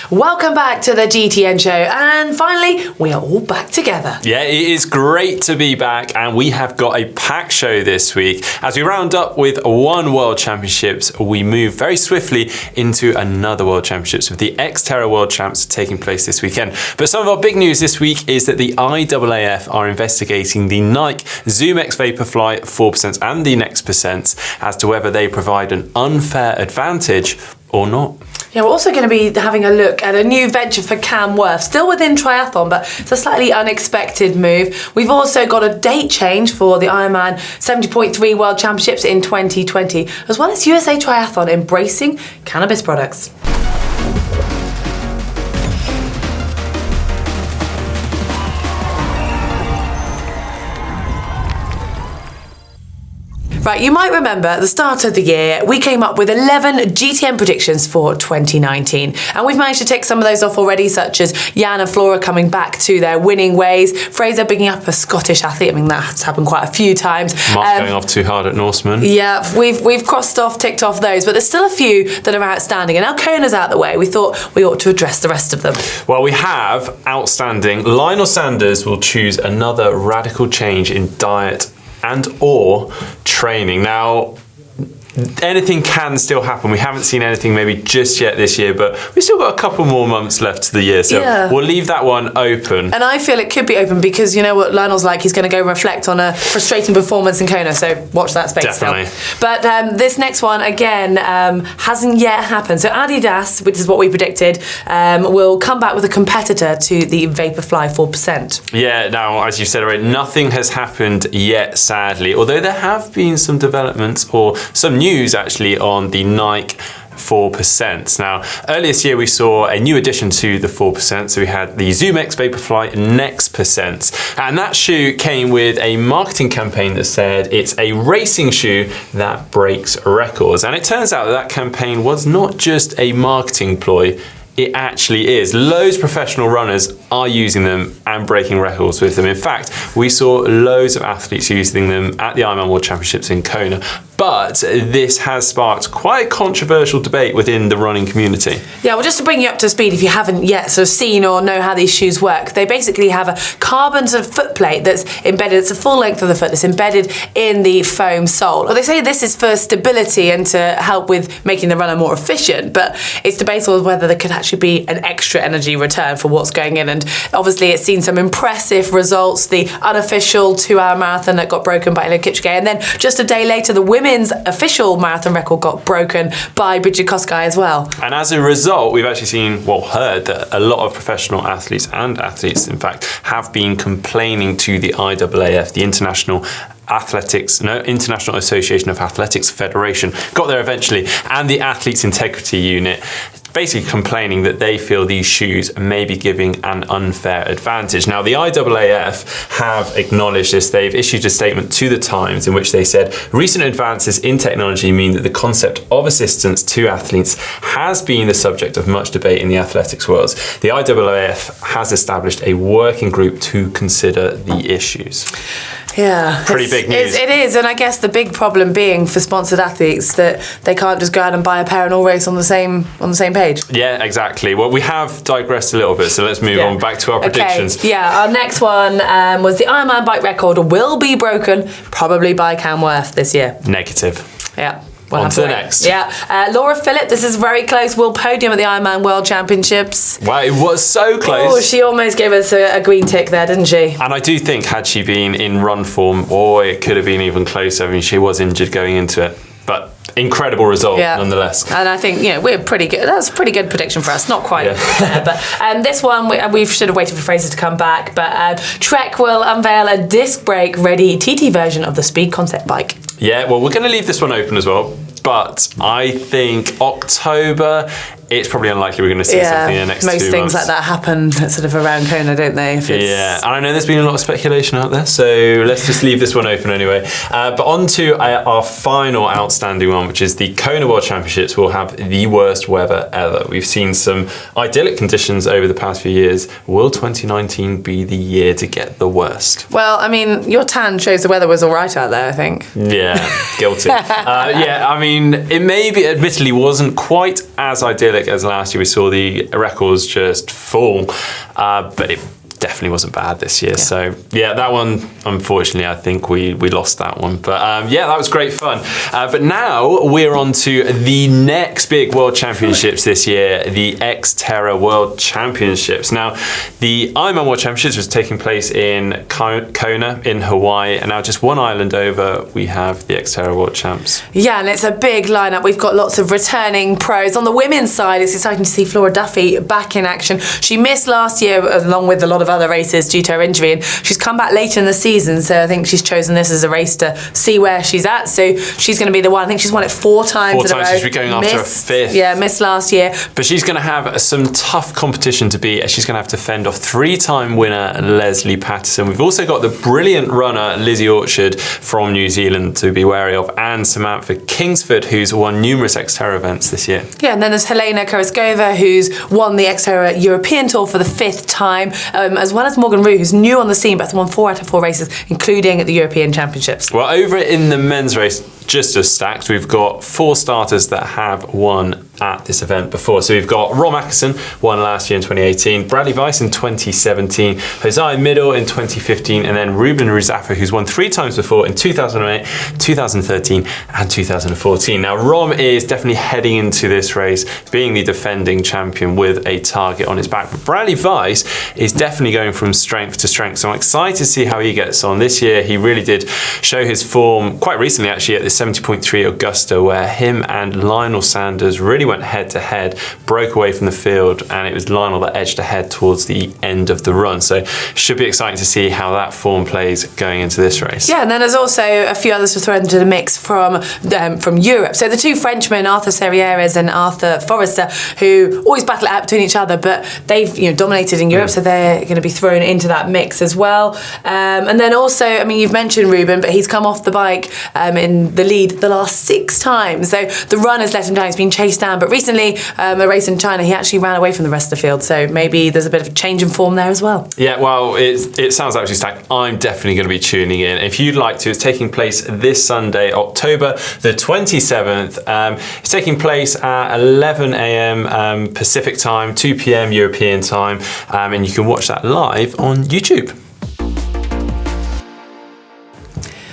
Welcome back to the GTN show, and finally we are all back together. Yeah, it is great to be back, and we have got a packed show this week. As we round up with one World Championships, we move very swiftly into another World Championships with the XTERRA World Champs taking place this weekend. But some of our big news this week is that the IAAF are investigating the Nike ZoomX Vaporfly 4% and the Next Percent as to whether they provide an unfair advantage or not. Yeah, we're also going to be having a look at a new venture for Cam Wurf, still within triathlon, but it's a slightly unexpected move. We've also got a date change for the Ironman 70.3 World Championships in 2020, as well as USA Triathlon embracing cannabis products. Right, you might remember at the start of the year, we came up with 11 GTM predictions for 2019. And we've managed to tick some of those off already, such as Jan and Flora coming back to their winning ways, Fraser picking up a Scottish athlete. I mean, that's happened quite a few times. Mark going off too hard at Norseman. Yeah, we've ticked off those, but there's still a few that are outstanding. And now Kona's out the way, we thought we ought to address the rest of them. Well, we have outstanding. Lionel Sanders will choose another radical change in diet and or training. Now, anything can still happen. We haven't seen anything maybe just yet this year, but we've still got a couple more months left to the year, so we'll leave that one open. And I feel it could be open because you know what Lionel's like, he's going to go reflect on a frustrating performance in Kona, so watch that space. Definitely. Still. But this next one, again, hasn't yet happened. So Adidas, which is what we predicted, will come back with a competitor to the Vaporfly 4%. Yeah, now, as you said already, nothing has happened yet, sadly, although there have been some developments or some news actually on the Nike 4%. Now, earlier this year we saw a new addition to the 4%, so we had the ZoomX Vaporfly Next Percent, and that shoe came with a marketing campaign that said it's a racing shoe that breaks records, and it turns out that that campaign was not just a marketing ploy. It actually is. Loads of professional runners are using them and breaking records with them. In fact, we saw loads of athletes using them at the Ironman World Championships in Kona. But this has sparked quite a controversial debate within the running community. Yeah, well, just to bring you up to speed, if you haven't yet sort of seen or know how these shoes work, they basically have a carbon sort of foot plate that's embedded, it's the full length of the foot, that's embedded in the foam sole. Well, they say this is for stability and to help with making the runner more efficient, but it's debatable whether there could actually be an extra energy return for what's going in. And obviously it's seen some impressive results, the unofficial 2-hour marathon that got broken by Eliud Kipchoge, and then just a day later the women's official marathon record got broken by Bridget Kosgei as well. And as a result, we've actually seen, heard that a lot of professional athletes, in fact, have been complaining to the IAAF, the International Association of Athletics Federation, got there eventually, and the Athletes Integrity Unit, basically complaining that they feel these shoes may be giving an unfair advantage. Now, the IAAF have acknowledged this. They've issued a statement to the Times in which they said, recent advances in technology mean that the concept of assistance to athletes has been the subject of much debate in the athletics world. The IAAF has established a working group to consider the issues. Yeah, pretty big news. It is, and I guess the big problem being for sponsored athletes that they can't just go out and buy a pair and all race on the same page. Yeah, exactly. Well, we have digressed a little bit, so let's move on back to our predictions. Yeah, our next one was the Ironman bike record will be broken, probably by Cam Wurf this year. Negative. Yeah. On to the next. Yeah, Laura Philipp, this is very close, will podium at the Ironman World Championships. Wow, it was so close. Oh, she almost gave us a green tick there, didn't she? And I do think had she been in run form, it could have been even closer. I mean, she was injured going into it, but incredible result nonetheless. And I think, we're pretty good. That's a pretty good prediction for us. Not quite there, but this one, we should have waited for Fraser to come back, but Trek will unveil a disc brake ready TT version of the Speed Concept bike. Yeah, well, we're going to leave this one open as well, but I think October, it's probably unlikely we're going to see something in the next 2 months. Most things like that happen sort of around Kona, don't they? And I know there's been a lot of speculation out there, so let's just leave this one open anyway. But on to our final outstanding one, which is the Kona World Championships will have the worst weather ever. We've seen some idyllic conditions over the past few years. Will 2019 be the year to get the worst? Well, I mean, your tan shows the weather was all right out there, I think. Yeah, guilty. I mean, it maybe admittedly wasn't quite as idyllic idyllic as last year. We saw the records just fall, but it definitely wasn't bad this year. So yeah, that one, unfortunately, I think we lost that one. But yeah, that was great fun. But now we're on to the next big World Championships this year, the XTERRA World Championships. Now, the Ironman World Championships was taking place in Kona in Hawaii, and now just one island over, we have the XTERRA World Champs. Yeah, and it's a big lineup. We've got lots of returning pros. On the women's side, it's exciting to see Flora Duffy back in action. She missed last year, along with a lot of other races, due to her injury, and she's come back later in the season, so I think she's chosen this as a race to see where she's at. So she's going to be the one. I think she's won it 4 times in a row. She's been going after a 5th. Yeah, missed last year. But she's going to have some tough competition to beat. She's going to have to fend off 3-time winner Leslie Patterson. We've also got the brilliant runner Lizzie Orchard from New Zealand to be wary of, and Samantha Kingsford, who's won numerous XTERRA events this year. Yeah, and then there's Helena Karaskova, who's won the XTERRA European Tour for the 5th time, as well as Morgan Rue, who's new on the scene, but won 4 out of 4 races, including at the European Championships. Well, over in the men's race, just as stacked, we've got 4 starters that have won at this event before. So we've got Rom Atkinson, won last year in 2018, Bradley Weiss in 2017, Josiah Middle in 2015, and then Ruben Ruzafa, who's won 3 times before in 2008, 2013, and 2014. Now, Rom is definitely heading into this race being the defending champion with a target on his back. But Bradley Weiss is definitely going from strength to strength. So I'm excited to see how he gets on. This year, he really did show his form quite recently, actually, at the 70.3 Augusta, where him and Lionel Sanders really went head to head, broke away from the field, and it was Lionel that edged ahead towards the end of the run. So should be exciting to see how that form plays going into this race. Yeah, and then there's also a few others to throw into the mix from Europe. So the 2 Frenchmen, Arthur Serrieres and Arthur Forrester, who always battle it out between each other, but they've dominated in Europe, so they're going to be thrown into that mix as well. And then also, I mean, you've mentioned Ruben, but he's come off the bike in the lead the last 6 times. So the run has let him down. He's been chased down. But recently, a race in China, he actually ran away from the rest of the field. So maybe there's a bit of a change in form there as well. Yeah, well, it sounds absolutely stacked. I'm definitely going to be tuning in. If you'd like to, it's taking place this Sunday, October the 27th. It's taking place at 11 a.m. Pacific time, 2 p.m. European time. And you can watch that live on YouTube.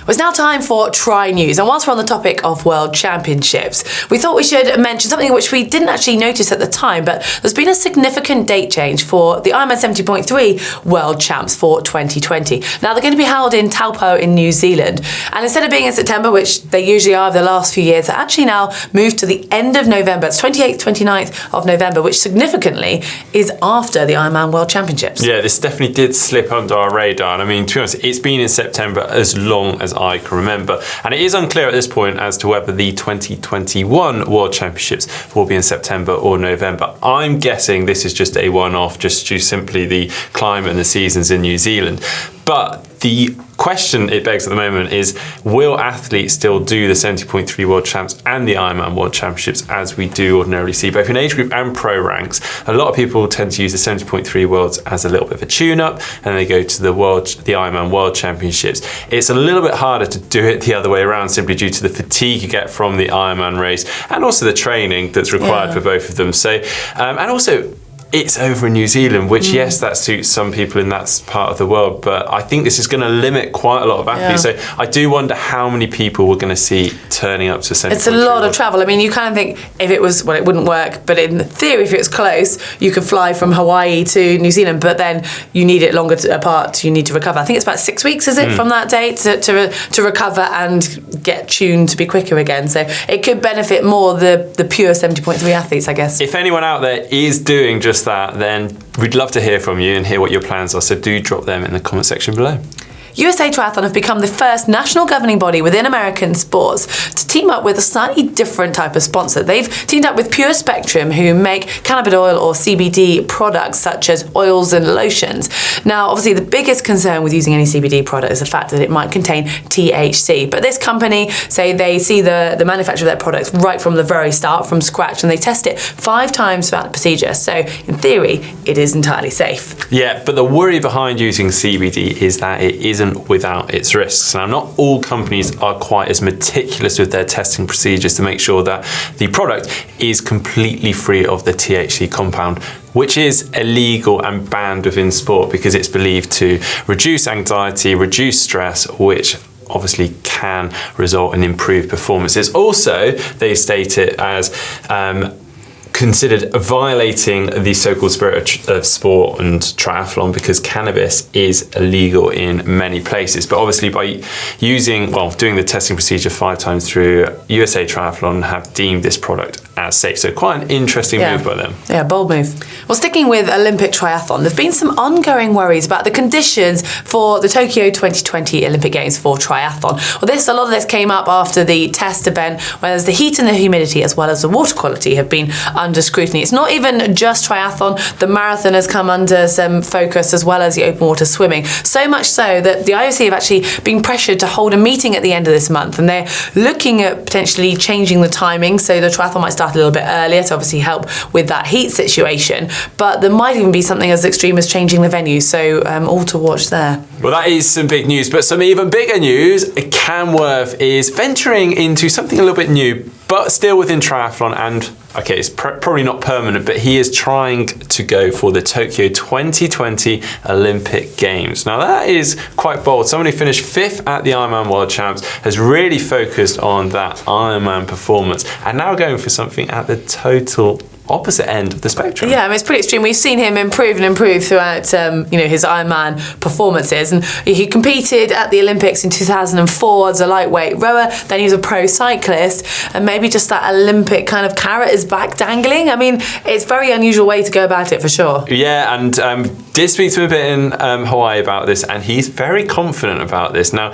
Well, it's now time for Tri News, and whilst we're on the topic of World Championships, we thought we should mention something which we didn't actually notice at the time, but there's been a significant date change for the Ironman 70.3 World Champs for 2020. Now, they're going to be held in Taupo in New Zealand, and instead of being in September, which they usually are the last few years, they're actually now moved to the end of November. It's 28th, 29th of November, which significantly is after the Ironman World Championships. Yeah, this definitely did slip under our radar, and I mean, to be honest, it's been in September as long as I can remember. And it is unclear at this point as to whether the 2021 World Championships will be in September or November. I'm guessing this is just a one-off, just due simply the climate and the seasons in New Zealand. But the question it begs at the moment is, will athletes still do the 70.3 World Champs and the Ironman World Championships as we do ordinarily see, both in age group and pro ranks? A lot of people tend to use the 70.3 Worlds as a little bit of a tune-up, and they go to the Ironman World Championships. It's a little bit harder to do it the other way around, simply due to the fatigue you get from the Ironman race, and also the training that's required for both of them. So, and also, it's over in New Zealand, which, yes, that suits some people in that part of the world, but I think this is going to limit quite a lot of athletes. So I do wonder how many people we're going to see turning up to 70.3. It's a lot of travel. I mean, you kind of think if it was, well, it wouldn't work, but in theory, if it was close, you could fly from Hawaii to New Zealand, but then you need it longer apart, you need to recover. I think it's about 6 weeks, is it, from that date to recover and get tuned to be quicker again. So it could benefit more the pure 70.3 athletes, I guess. If anyone out there is doing just that, then we'd love to hear from you and hear what your plans are, so do drop them in the comment section below. USA Triathlon have become the first national governing body within American sports to team up with a slightly different type of sponsor. They've teamed up with Pure Spectrum, who make cannabis oil or CBD products such as oils and lotions. Now, obviously, the biggest concern with using any CBD product is the fact that it might contain THC. But this company say they see the manufacture of their products right from the very start, from scratch, and they test it 5 times throughout the procedure. So, in theory, it is entirely safe. Yeah, but the worry behind using CBD is that it is isn't without its risks. Now, not all companies are quite as meticulous with their testing procedures to make sure that the product is completely free of the THC compound, which is illegal and banned within sport because it's believed to reduce anxiety, reduce stress, which obviously can result in improved performance. It's also, they state it as considered violating the so-called spirit of sport and triathlon because cannabis is illegal in many places. But obviously by doing the testing procedure 5 times through, USA Triathlon have deemed this product as safe. So quite an interesting move by them. Yeah, bold move. Well, sticking with Olympic triathlon, there's been some ongoing worries about the conditions for the Tokyo 2020 Olympic Games for triathlon. Well, a lot of this came up after the test event, where the heat and the humidity as well as the water quality have been under scrutiny. It's not even just triathlon. The marathon has come under some focus as well as the open water swimming. So much so that the IOC have actually been pressured to hold a meeting at the end of this month, and they're looking at potentially changing the timing so the triathlon might start a little bit earlier to obviously help with that heat situation. But there might even be something as extreme as changing the venue. So all to watch there. Well, that is some big news, but some even bigger news. Cam Wurf is venturing into something a little bit new, but still within triathlon, and okay, it's probably not permanent, but he is trying to go for the Tokyo 2020 Olympic Games. Now that is quite bold. Someone who finished 5th at the Ironman World Champs has really focused on that Ironman performance and now going for something at the total opposite end of the spectrum. Yeah, I mean, it's pretty extreme. We've seen him improve throughout his Ironman performances, and he competed at the Olympics in 2004 as a lightweight rower. Then he was a pro cyclist, and maybe just that Olympic kind of carrot is back dangling. I mean, it's a very unusual way to go about it for sure. Yeah, and did speak to him a bit in Hawaii about this, and he's very confident about this. Now,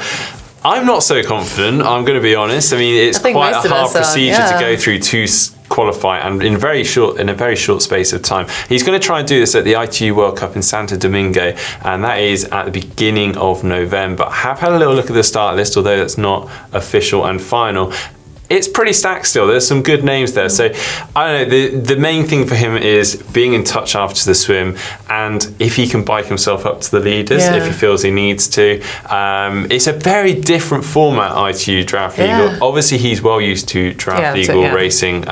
I'm not so confident, I'm going to be honest. I mean, it's quite a hard procedure to go through to qualify, and in a very short space of time. He's going to try and do this at the ITU World Cup in Santo Domingo, and that is at the beginning of November. I have had a little look at the start list, although that's not official and final. It's pretty stacked still. There's some good names there. So I don't know, the main thing for him is being in touch after the swim, and if he can bike himself up to the leaders, if he feels he needs to. It's a very different format, ITU Draft Legal. Obviously he's well used to draft legal racing,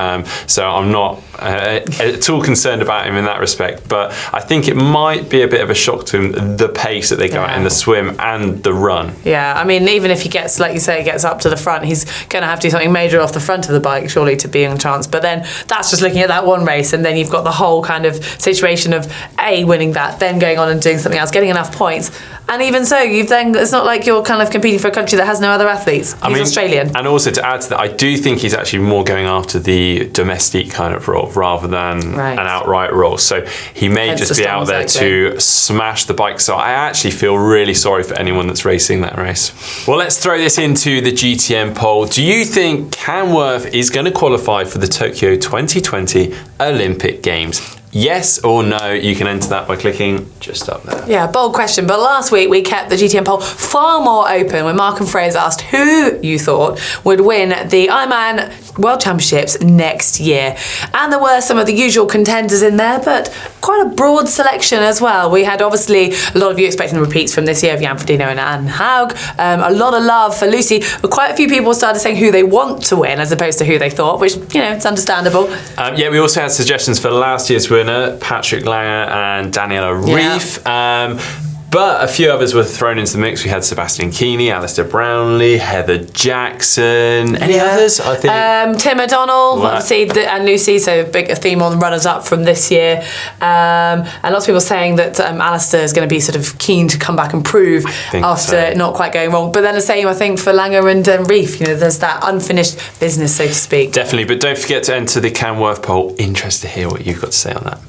so I'm not at all concerned about him in that respect, but I think it might be a bit of a shock to him, the pace that they go at in the swim and the run. Yeah, I mean, even if he gets, like you say, gets up to the front, he's going to have to do something major off the front of the bike, surely, to be on chance. But then that's just looking at that one race, and then you've got the whole kind of situation of winning that, then going on and doing something else, getting enough points. And even so, it's not like you're kind of competing for a country that has no other athletes. He's Australian. And also to add to that, I do think he's actually more going after the domestique kind of role rather than an outright role. So he may just be out there to smash the bike. So I actually feel really sorry for anyone that's racing that race. Well, let's throw this into the GTN poll. Do you think Cam Wurf is going to qualify for the Tokyo 2020 Olympic Games? Yes or no, you can enter that by clicking just up there. Yeah, bold question. But last week we kept the GTN poll far more open when Mark and Fraser asked who you thought would win the Ironman World Championships next year. And there were some of the usual contenders in there, but quite a broad selection as well. We had obviously a lot of you expecting repeats from this year of Jan Frodeno and Anne Haug. A lot of love for Lucy. But quite a few people started saying who they want to win as opposed to who they thought, which, it's understandable. Yeah, we also had suggestions for last year's winner, Patrick Langer and Daniela Reef. But a few others were thrown into the mix. We had Sebastian Keeney, Alistair Brownlee, Heather Jackson. Any others? I think Tim O'Donnell, obviously, and Lucy. So a theme on runners-up from this year. And lots of people saying that Alistair is going to be sort of keen to come back and prove after not quite going wrong. But then the same, I think, for Langer and Reef. There's that unfinished business, so to speak. Definitely, but don't forget to enter the Cam Wurf poll. Interested to hear what you've got to say on that.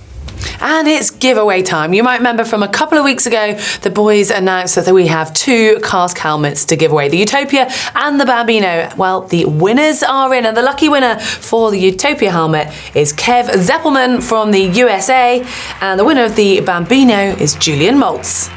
And it's giveaway time. You might remember from a couple of weeks ago, the boys announced that we have 2 cask helmets to give away, the Utopia and the Bambino. Well, the winners are in, and the lucky winner for the Utopia helmet is Kev Zeppelman from the USA, and the winner of the Bambino is Julian Maltz.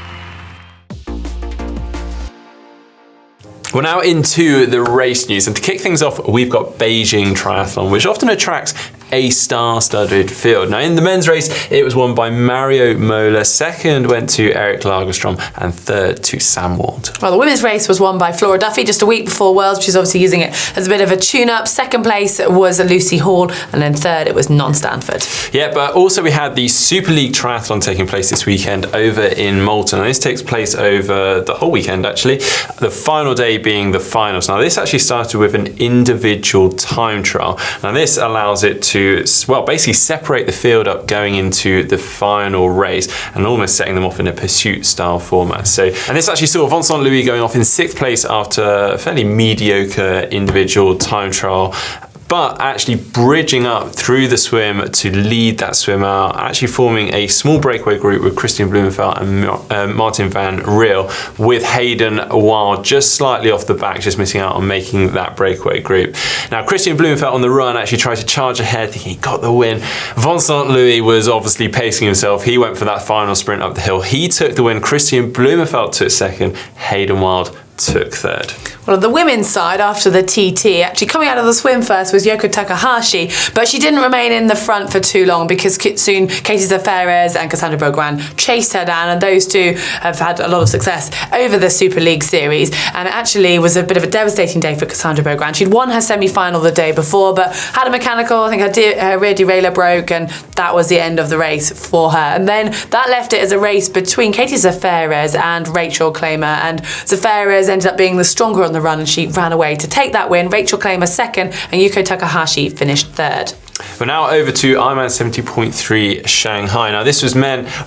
We're now into the race news, and to kick things off, we've got Beijing Triathlon, which often attracts a star-studded field. Now, in the men's race, it was won by Mario Mola. Second went to Eric Lagerstrom, and third to Sam Ward. Well, the women's race was won by Flora Duffy just a week before Worlds. She's obviously using it as a bit of a tune-up. Second place was Lucy Hall, and then third it was non-Stanford. Yeah, but also we had the Super League Triathlon taking place this weekend over in Moulton, and this takes place over the whole weekend, actually. The final day being the finals. Now, this actually started with an individual time trial. Now, this allows it to, well, basically separate the field up going into the final race and almost setting them off in a pursuit-style format. So, and this actually saw Vincent Louis going off in 6th place after a fairly mediocre individual time trial, but actually bridging up through the swim to lead that swim out, actually forming a small breakaway group with Christian Blumenfeld and Martin van Riel, with Hayden Wild just slightly off the back, just missing out on making that breakaway group. Now, Christian Blumenfeld on the run actually tried to charge ahead, thinking he got the win. Vincent Louis was obviously pacing himself. He went for that final sprint up the hill. He took the win. Christian Blumenfeld took second. Hayden Wild took third. Well, on the women's side, after the TT, actually coming out of the swim first was Yoko Takahashi, but she didn't remain in the front for too long because soon Katie Zaferes and Cassandra Boguin chased her down, and those two have had a lot of success over the Super League series, and it actually was a bit of a devastating day for Cassandra Boguin. She'd won her semi-final the day before, but had a mechanical, I think her rear derailleur broke, and that was the end of the race for her. And then that left it as a race between Katie Zaferes and Rachel Claimer, and Zaferes ended up being the stronger on the run, and she ran away to take that win. Rachel Claimer second, and Yuko Takahashi finished third. We're now over to Ironman 70.3 Shanghai. Now, this was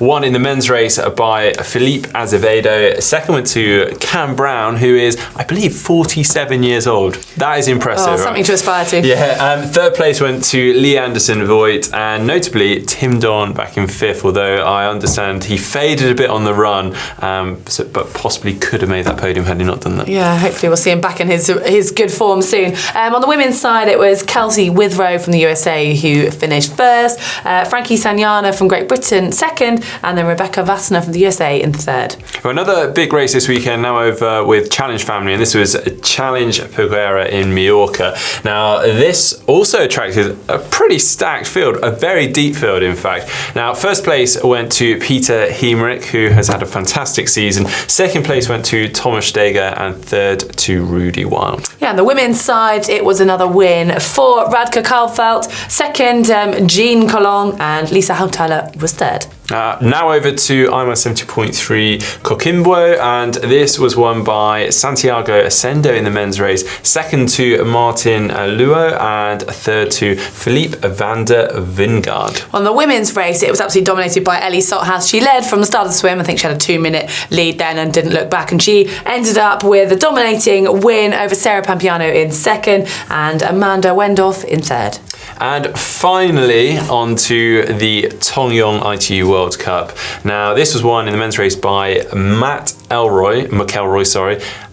won in the men's race by Philippe Azevedo. Second went to Cam Brown, who is, I believe, 47 years old. That is impressive. Oh, something to aspire to. Yeah. Third place went to Lee Anderson Voigt, and notably Tim Don back in fifth, although I understand he faded a bit on the run, but possibly could have made that podium had he not done that. Yeah, hopefully we'll see him back in his good form soon. On the women's side, it was Kelsey Withrow from the USA who finished first, Frankie Sanyana from Great Britain second, and then Rebecca Vassner from the USA in third. Well, another big race this weekend now over with Challenge Family, and this was Challenge Peguera in Mallorca. Now, this also attracted a pretty stacked field, a very deep field in fact. Now, first place went to Peter Hemerick, who has had a fantastic season. Second place went to Thomas Steger, and third to Rudy Wild. Yeah, on the women's side, it was another win for Radka Karlfeldt. Second, Jean Colon, and Lisa Hautala was third. Now over to Ironman 70.3 Coquimbo, and this was won by Santiago Ascendo in the men's race. Second to Martin Luo, and third to Philippe van der Vingard. On the women's race, it was absolutely dominated by Ellie Salthouse. She led from the start of the swim. I think she had a 2-minute lead then and didn't look back, and she ended up with a dominating win over Sarah Pampiano in second and Amanda Wendorf in third. And finally, on to the Tongyong ITU World Cup. Now, this was won in the men's race by McElroy,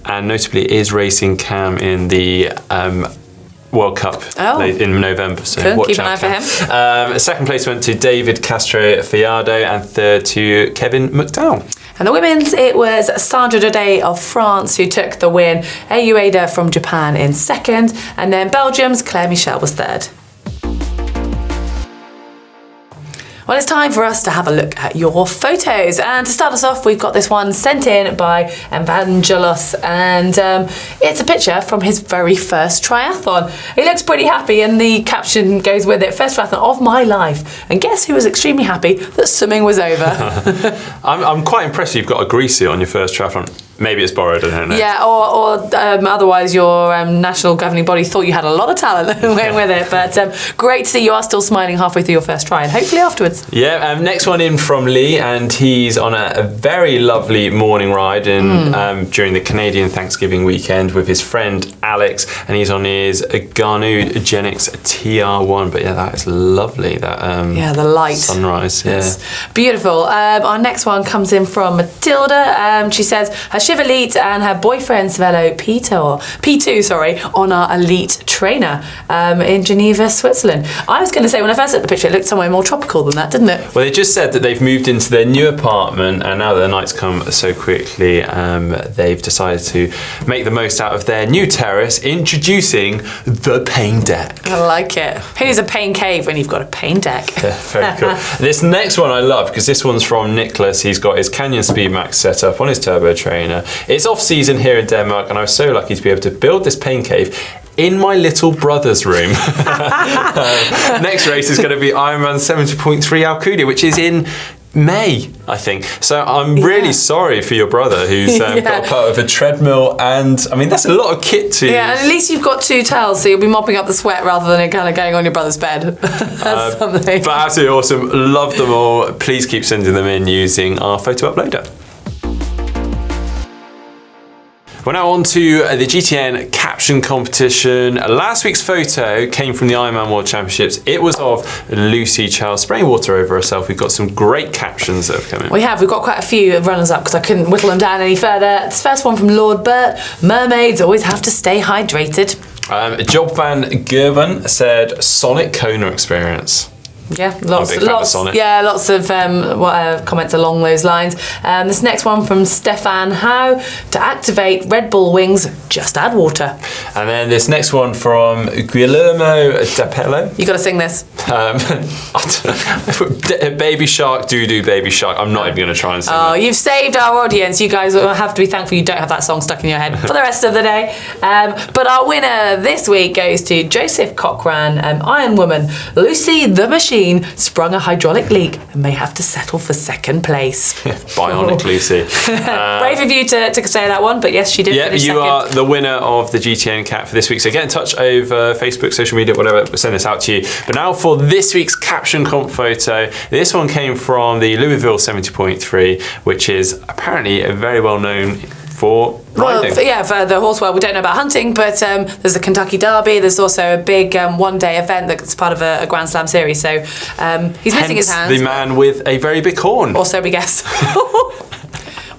and notably is racing Cam in the World Cup in November. So cool. Watch Keep an out, eye for him. Second place went to David Castro Fiado, and third to Kevin McDowell. And the women's, it was Sandra Daudet of France who took the win. Ayueda from Japan in second, and then Belgium's Claire Michel was third. Well, it's time for us to have a look at your photos. And to start us off, we've got this one sent in by Evangelos, and it's a picture from his very first triathlon. He looks pretty happy, and the caption goes with it, "First triathlon of my life." And guess who was extremely happy that swimming was over? I'm quite impressed you've got a greaser on your first triathlon. Maybe it's borrowed, I don't know. Yeah, or otherwise your national governing body thought you had a lot of talent and went with it. But great to see you are still smiling halfway through your first try, and hopefully afterwards. Yeah, next one in from Lee, and he's on a very lovely morning ride during the Canadian Thanksgiving weekend with his friend Alex, and he's on his Garnou Genix TR1. But yeah, that is lovely. That the light sunrise. Yes. Beautiful. Our next one comes in from Matilda. She says her Shiv Elite and her boyfriend Svelo P2 on our elite trainer in Geneva, Switzerland. I was going to say, when I first looked at the picture, it looked somewhere more tropical than that, didn't it? Well, they just said that they've moved into their new apartment, and now that the night's come so quickly, they've decided to make the most out of their new terrace, introducing the pain deck. I like it. Who's a pain cave when you've got a pain deck? Yeah, very cool. This next one I love, because this one's from Nicholas. He's got his Canyon Speedmax set up on his turbo trainer. It's off season here in Denmark, and I was so lucky to be able to build this pain cave in my little brother's room. Next race is going to be Ironman 70.3 Alcudia, which is in May, I think. So I'm really sorry for your brother who's got part of a treadmill, and I mean, that's a lot of kit to use. And at least you've got 2 towels, so you'll be mopping up the sweat rather than it kind of going on your brother's bed. That's something. But absolutely awesome. Love them all. Please keep sending them in using our photo uploader. We're now on to the GTN Caption Competition. Last week's photo came from the Ironman World Championships. It was of Lucy Charles spraying water over herself. We've got some great captions that have come in. We have. We've got quite a few runners up because I couldn't whittle them down any further. This first one from Lord Bert. Mermaids always have to stay hydrated. Job Van Gerben said Sonic Kona experience. Yeah, lots of comments along those lines. This next one from Stefan Howe: to activate Red Bull wings, just add water. And then this next one from Guillermo D'Apello. You got to sing this. Baby Shark, doo-doo, Baby Shark. I'm not even going to try and sing that. You've saved our audience. You guys will have to be thankful you don't have that song stuck in your head for the rest of the day. But our winner this week goes to Joseph Cochran, Iron Woman. Lucy the Machine sprung a hydraulic leak and may have to settle for second place. Bionic Lucy. Brave of you to say that one, but yes, she did finish second. You are the winner of the GTN Cap for this week. So get in touch over Facebook, social media, whatever. We'll send this out to you. But now for this week's Caption Comp photo. This one came from the Louisville 70.3, which is apparently very well known for riding. For the horse world, we don't know about hunting, but there's the Kentucky Derby. There's also a big one-day event that's part of a Grand Slam series. So he's missing his hands. The man with a very big horn. Or so we guess.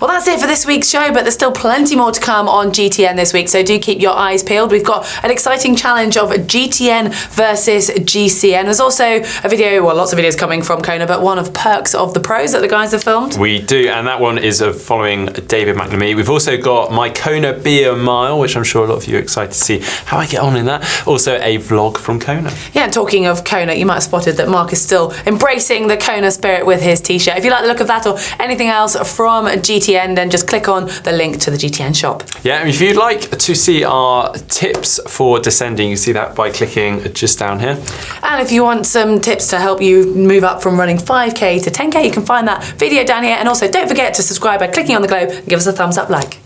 Well, that's it for this week's show, but there's still plenty more to come on GTN this week, so do keep your eyes peeled. We've got an exciting challenge of GTN versus GCN. There's also a video, well, lots of videos coming from Kona, but one of Perks of the Pros that the guys have filmed. We do, and that one is following David McNamee. We've also got my Kona Beer Mile, which I'm sure a lot of you are excited to see how I get on in that. Also a vlog from Kona. Yeah, and talking of Kona, you might have spotted that Mark is still embracing the Kona spirit with his t-shirt. If you like the look of that or anything else from GTN, then just click on the link to the GTN shop. Yeah, and if you'd like to see our tips for descending, you see that by clicking just down here. And if you want some tips to help you move up from running 5K to 10K, you can find that video down here. And also don't forget to subscribe by clicking on the globe and give us a thumbs up like.